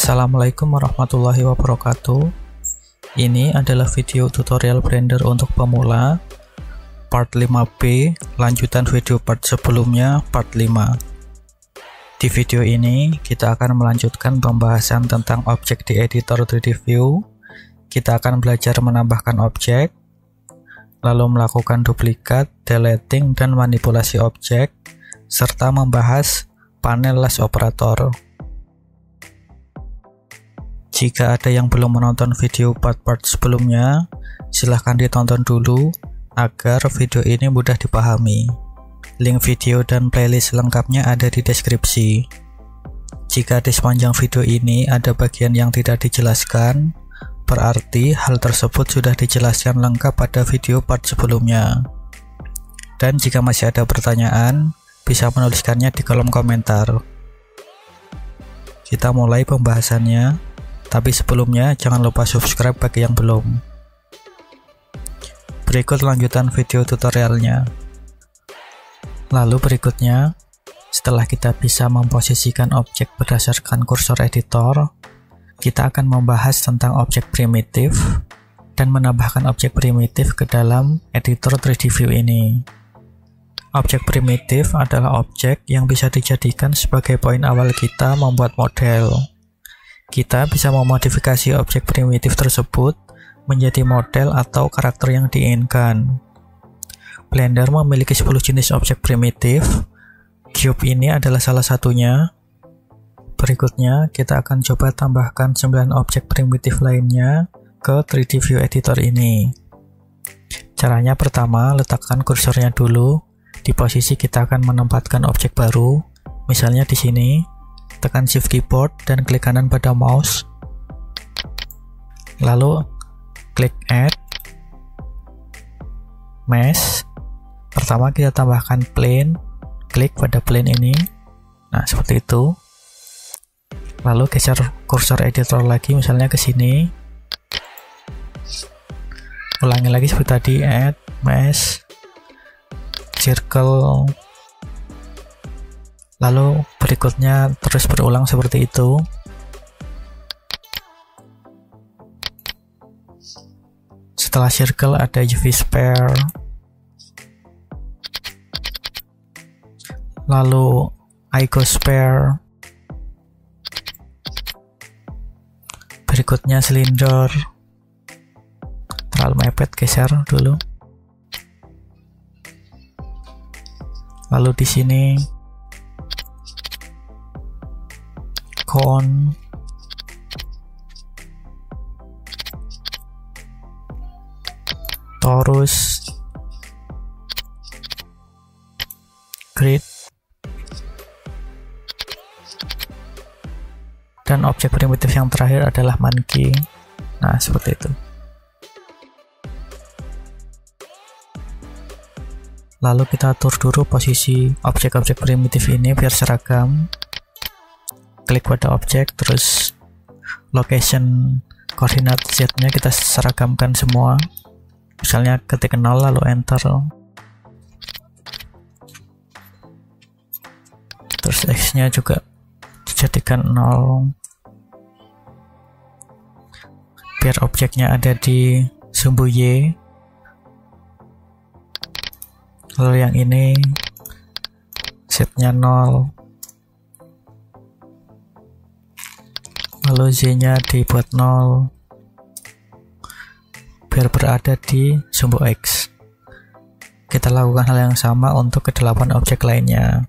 Assalamualaikum warahmatullahi wabarakatuh. Ini adalah video tutorial Blender untuk pemula part 5B, lanjutan video part sebelumnya part 5. Di video ini kita akan melanjutkan pembahasan tentang objek di editor 3D View. Kita akan belajar menambahkan objek, lalu melakukan duplikat, deleting, dan manipulasi objek, serta membahas panel last operator. Jika ada yang belum menonton video part-part sebelumnya, silahkan ditonton dulu agar video ini mudah dipahami. Link video dan playlist lengkapnya ada di deskripsi. Jika di sepanjang video ini ada bagian yang tidak dijelaskan, berarti hal tersebut sudah dijelaskan lengkap pada video part sebelumnya. Dan jika masih ada pertanyaan, bisa menuliskannya di kolom komentar. Kita mulai pembahasannya. Tapi sebelumnya jangan lupa subscribe bagi yang belum. Berikut lanjutan video tutorialnya. Lalu berikutnya, setelah kita bisa memposisikan objek berdasarkan kursor editor, kita akan membahas tentang objek primitif dan menambahkan objek primitif ke dalam editor 3D View ini. Objek primitif adalah objek yang bisa dijadikan sebagai poin awal kita membuat model. Kita bisa memodifikasi objek primitif tersebut menjadi model atau karakter yang diinginkan. Blender memiliki 10 jenis objek primitif. Cube ini adalah salah satunya. Berikutnya, kita akan coba tambahkan 9 objek primitif lainnya ke 3D View Editor ini. Caranya pertama, letakkan kursornya dulu di posisi kita akan menempatkan objek baru, misalnya di sini. Tekan Shift keyboard dan klik kanan pada mouse, lalu klik Add Mesh. Pertama kita tambahkan plane, klik pada plane ini. Nah, seperti itu. Lalu geser kursor editor lagi, misalnya ke sini. Ulangi lagi seperti tadi, Add Mesh, Circle. Lalu berikutnya terus berulang seperti itu. Setelah circle ada UV sphere. Lalu icosphere. Berikutnya cylinder. Terlalu mepet, geser dulu. Lalu di sini cone, torus, grid, dan objek primitif yang terakhir adalah monkey. Nah, seperti itu. Lalu kita atur dulu posisi objek-objek primitif ini biar seragam. Klik pada objek, terus location koordinat Z-nya kita seragamkan semua. Misalnya ketik 0 lalu enter. Terus X-nya juga dijadikan 0. Biar objeknya ada di sumbu Y. Lalu yang ini Z-nya 0. Lalu Z-nya dibuat 0 biar berada di sumbu X. Kita lakukan hal yang sama untuk ke-8 objek lainnya.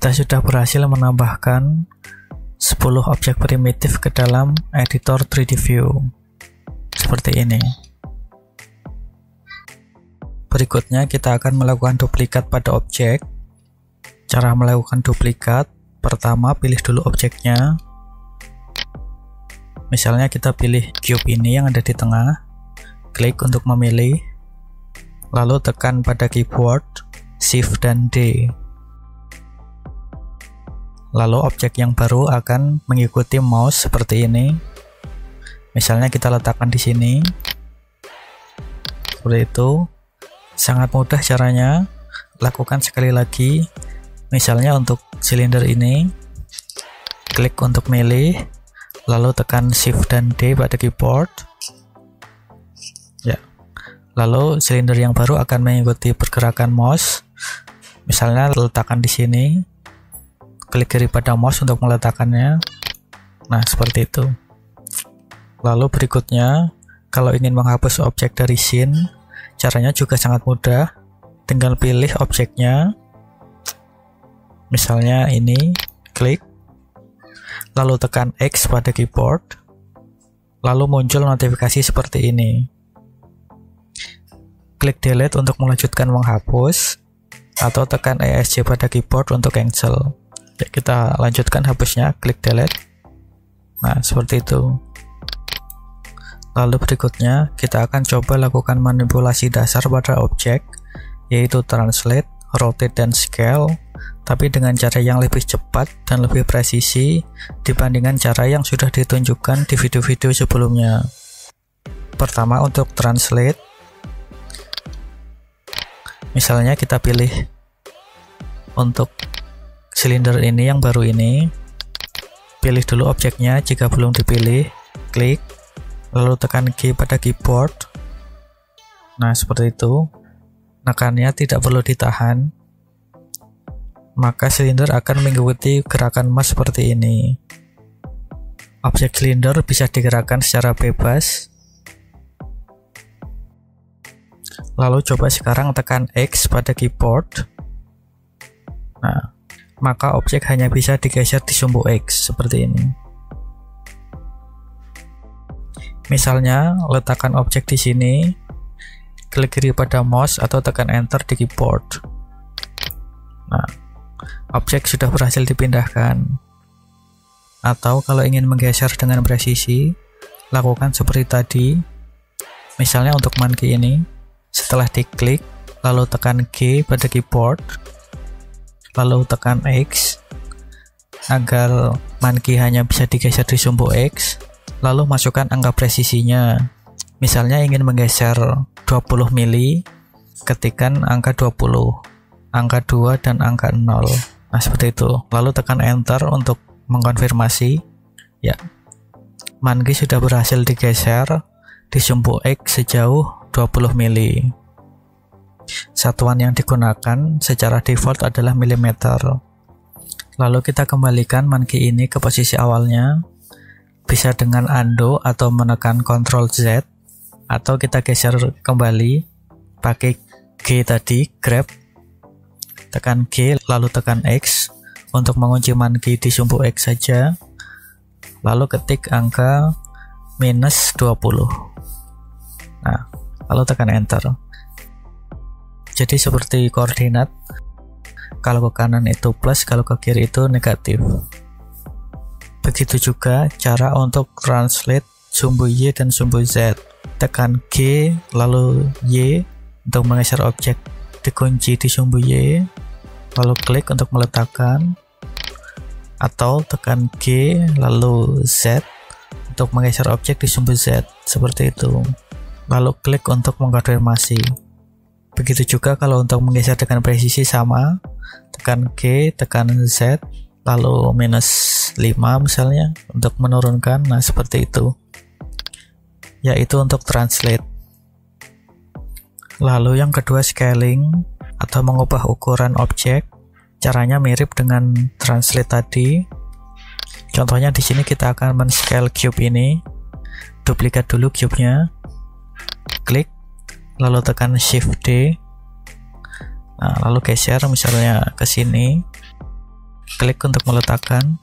Kita sudah berhasil menambahkan 10 objek primitif ke dalam editor 3D View seperti ini. Berikutnya kita akan melakukan duplikat pada objek. Cara melakukan duplikat, pertama pilih dulu objeknya. Misalnya kita pilih cube ini yang ada di tengah, klik untuk memilih, lalu tekan pada keyboard Shift dan D. Lalu objek yang baru akan mengikuti mouse seperti ini. Misalnya kita letakkan di sini. Seperti itu. Sangat mudah caranya. Lakukan sekali lagi. Misalnya untuk silinder ini, klik untuk milih, lalu tekan Shift dan D pada keyboard. Ya. Lalu silinder yang baru akan mengikuti pergerakan mouse. Misalnya letakkan di sini. Klik kiri pada mouse untuk meletakkannya. Nah, seperti itu. Lalu berikutnya, kalau ingin menghapus objek dari scene, caranya juga sangat mudah. Tinggal pilih objeknya. Misalnya ini, klik. Lalu tekan X pada keyboard. Lalu muncul notifikasi seperti ini. Klik delete untuk melanjutkan menghapus. Atau tekan ESC pada keyboard untuk cancel. Ya, kita lanjutkan hapusnya, klik delete. Nah, seperti itu. Lalu berikutnya, kita akan coba lakukan manipulasi dasar pada objek, yaitu translate, rotate, dan scale, tapi dengan cara yang lebih cepat dan lebih presisi dibandingkan cara yang sudah ditunjukkan di video-video sebelumnya. Pertama, untuk translate, misalnya kita pilih untuk silinder ini yang baru ini, pilih dulu objeknya. Jika belum dipilih, klik, lalu tekan G pada keyboard. Nah, seperti itu. Nekannya tidak perlu ditahan, maka silinder akan mengikuti gerakan mouse seperti ini. Objek silinder bisa digerakkan secara bebas. Lalu coba sekarang tekan X pada keyboard. Nah, maka objek hanya bisa digeser di sumbu X seperti ini. Misalnya, letakkan objek di sini, klik kiri pada mouse atau tekan enter di keyboard. Nah, objek sudah berhasil dipindahkan. Atau kalau ingin menggeser dengan presisi, lakukan seperti tadi. Misalnya untuk monkey ini, setelah diklik, lalu tekan G pada keyboard, lalu tekan X, agar monkey hanya bisa digeser di sumbu X. Lalu masukkan angka presisinya. Misalnya ingin menggeser 20 mili, ketikkan angka 20, angka 2, dan angka 0. Nah, seperti itu. Lalu tekan enter untuk mengkonfirmasi. Ya, monkey sudah berhasil digeser di sumbu X sejauh 20 mili. Satuan yang digunakan secara default adalah milimeter. Lalu kita kembalikan monkey ini ke posisi awalnya. Bisa dengan undo atau menekan Ctrl Z, atau kita geser kembali pakai G tadi, grab, tekan G lalu tekan X untuk mengunci monkey di sumbu X saja, lalu ketik angka -20. Nah, lalu tekan enter. Jadi seperti koordinat, kalau ke kanan itu plus, kalau ke kiri itu negatif. Begitu juga cara untuk translate sumbu Y dan sumbu Z. Tekan G lalu Y untuk menggeser objek dikunci di sumbu Y, lalu klik untuk meletakkan, atau tekan G lalu Z untuk menggeser objek di sumbu Z, seperti itu. Lalu klik untuk mengkonfirmasi. Begitu juga kalau untuk menggeser dengan presisi sama, tekan G, tekan Z, lalu -5 misalnya untuk menurunkan. Nah, seperti itu. Yaitu untuk translate. Lalu yang kedua, scaling atau mengubah ukuran objek. Caranya mirip dengan translate tadi. Contohnya di sini kita akan men-scale cube ini. Duplikat dulu cube-nya. Klik, lalu tekan Shift D. Nah, lalu geser misalnya ke sini. Klik untuk meletakkan.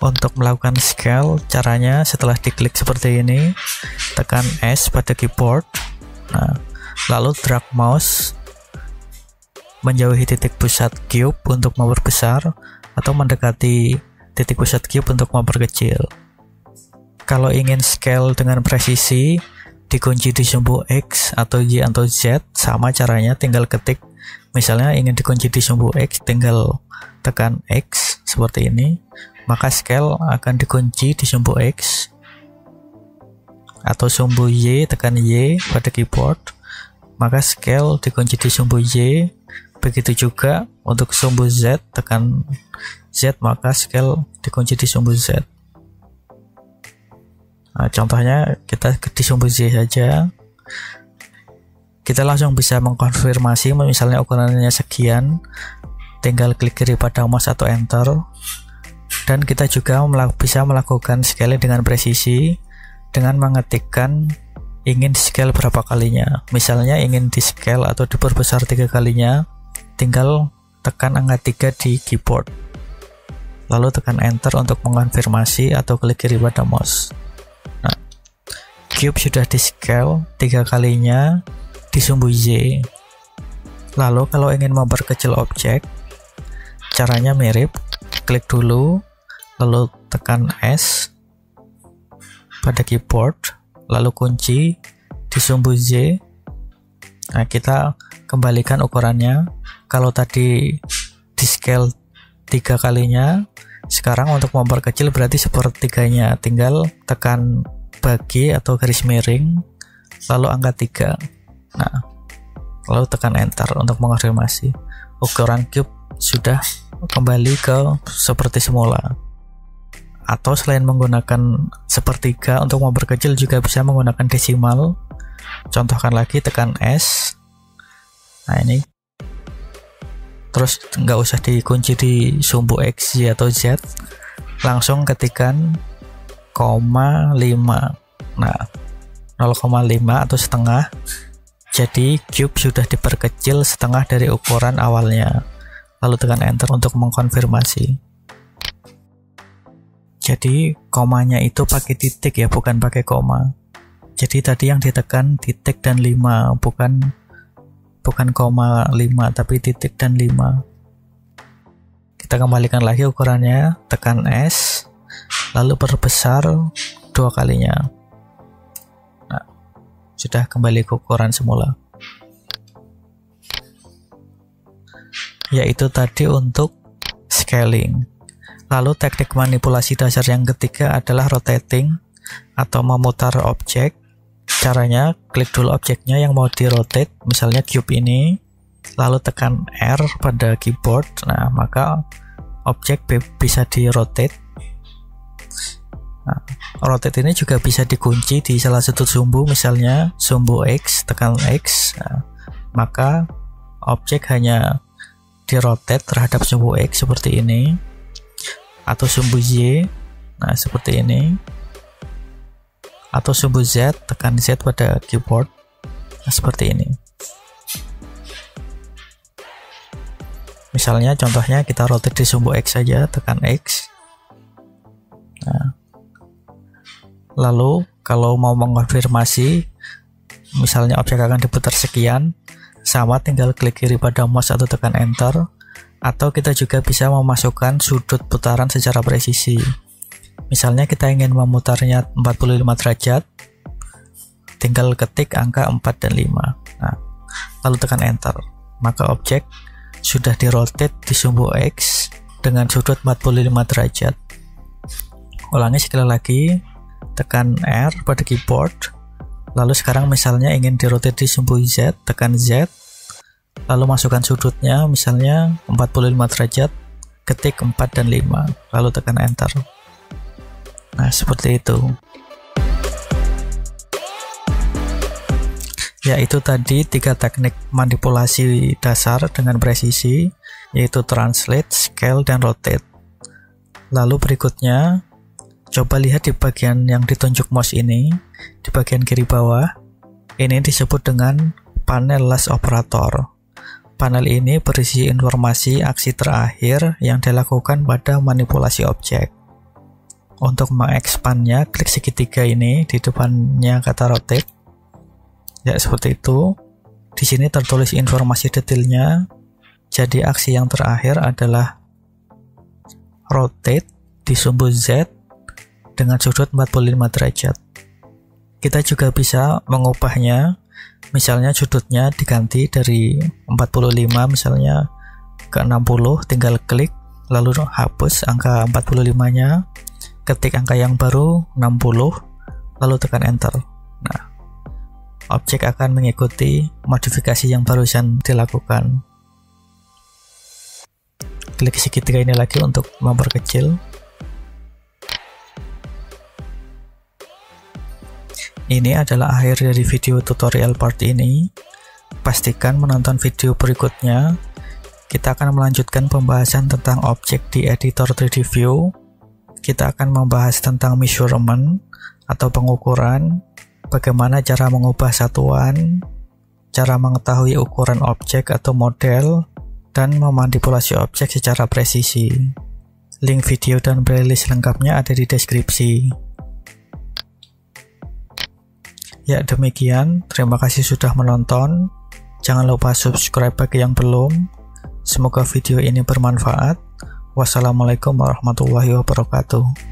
Untuk melakukan scale, caranya setelah diklik seperti ini, tekan S pada keyboard. Nah, lalu drag mouse menjauhi titik pusat cube untuk memperbesar atau mendekati titik pusat cube untuk memperkecil. Kalau ingin scale dengan presisi, dikunci di sumbu X atau Y atau Z, sama caranya, tinggal ketik. Misalnya ingin dikunci di sumbu X, tinggal tekan X seperti ini, maka scale akan dikunci di sumbu X, atau sumbu Y, tekan Y pada keyboard, maka scale dikunci di sumbu Y. Begitu juga untuk sumbu Z, tekan Z, maka scale dikunci di sumbu Z. Nah, contohnya kita di sumbu Z saja, kita langsung bisa mengkonfirmasi. Misalnya ukurannya sekian, tinggal klik kiri pada mouse atau enter. Dan kita juga bisa melakukan scale dengan presisi dengan mengetikkan ingin scale berapa kalinya. Misalnya ingin di scale atau diperbesar 3 kalinya, tinggal tekan angka 3 di keyboard, lalu tekan enter untuk mengkonfirmasi atau klik kiri pada mouse. Nah, cube sudah di scale 3 kalinya di sumbu Y. Lalu kalau ingin memperkecil objek, caranya mirip, klik dulu, lalu tekan S pada keyboard, lalu kunci di sumbu Z. Nah, kita kembalikan ukurannya. Kalau tadi di scale 3 kalinya, sekarang untuk memperkecil berarti sepertiganya, tinggal tekan bagi atau garis miring, lalu angka 3. Nah, lalu tekan enter untuk mengonfirmasi. Ukuran cube sudah kembali ke seperti semula. Atau selain menggunakan sepertiga, untuk memperkecil juga bisa menggunakan desimal. Contohkan lagi, tekan S. Nah, ini. Terus nggak usah dikunci di sumbu X, Y, atau Z. Langsung ketikkan 0,5. Nah, 0,5 atau setengah. Jadi cube sudah diperkecil setengah dari ukuran awalnya. Lalu tekan enter untuk mengkonfirmasi. Jadi komanya itu pakai titik ya, bukan pakai koma. Jadi tadi yang ditekan titik dan 5, bukan 0,5 tapi titik dan 5. Kita kembalikan lagi ukurannya, tekan S, lalu perbesar 2 kalinya. Nah, sudah kembali ke ukuran semula. Yaitu tadi untuk scaling. Lalu teknik manipulasi dasar yang ketiga adalah rotating atau memutar objek. Caranya, klik dulu objeknya yang mau di rotate, misalnya cube ini, lalu tekan R pada keyboard. Nah, maka objek bisa di rotate. Nah, rotate ini juga bisa dikunci di salah satu sumbu, misalnya sumbu X, tekan X. Nah, maka objek hanya di rotate terhadap sumbu X seperti ini, atau sumbu Y, nah seperti ini, atau sumbu Z, tekan Z pada keyboard, nah seperti ini. Misalnya contohnya kita rotate di sumbu X saja, tekan X. Nah, lalu kalau mau mengkonfirmasi, misalnya objek akan diputar sekian, sama tinggal klik kiri pada mouse atau tekan enter. Atau kita juga bisa memasukkan sudut putaran secara presisi. Misalnya kita ingin memutarnya 45 derajat, tinggal ketik angka 4 dan 5. Nah, lalu tekan enter. Maka objek sudah dirotate di sumbu X dengan sudut 45 derajat. Ulangi sekali lagi, tekan R pada keyboard. Lalu sekarang misalnya ingin dirotate di sumbu Z, tekan Z. Lalu masukkan sudutnya, misalnya 45 derajat, ketik 4 dan 5, lalu tekan enter. Nah, seperti itu. Ya, itu tadi 3 teknik manipulasi dasar dengan presisi, yaitu translate, scale, dan rotate. Lalu berikutnya, coba lihat di bagian yang ditunjuk mouse ini, di bagian kiri bawah. Ini disebut dengan panel last operator. Panel ini berisi informasi aksi terakhir yang dilakukan pada manipulasi objek. Untuk mengekspandnya, klik segitiga ini di depannya kata rotate. Ya, seperti itu. Di sini tertulis informasi detailnya. Jadi aksi yang terakhir adalah rotate di sumbu Z dengan sudut 45 derajat. Kita juga bisa mengubahnya. Misalnya sudutnya diganti dari 45 misalnya ke 60, tinggal klik lalu hapus angka 45-nya. Ketik angka yang baru 60, lalu tekan enter. Nah, objek akan mengikuti modifikasi yang barusan dilakukan. Klik segitiga ini lagi untuk memperkecil. Ini adalah akhir dari video tutorial part ini. Pastikan menonton video berikutnya. Kita akan melanjutkan pembahasan tentang objek di editor 3D View. Kita akan membahas tentang measurement atau pengukuran, bagaimana cara mengubah satuan, cara mengetahui ukuran objek atau model, dan memanipulasi objek secara presisi. Link video dan playlist lengkapnya ada di deskripsi. Ya, demikian. Terima kasih sudah menonton. Jangan lupa subscribe bagi yang belum. Semoga video ini bermanfaat. Wassalamualaikum warahmatullahi wabarakatuh.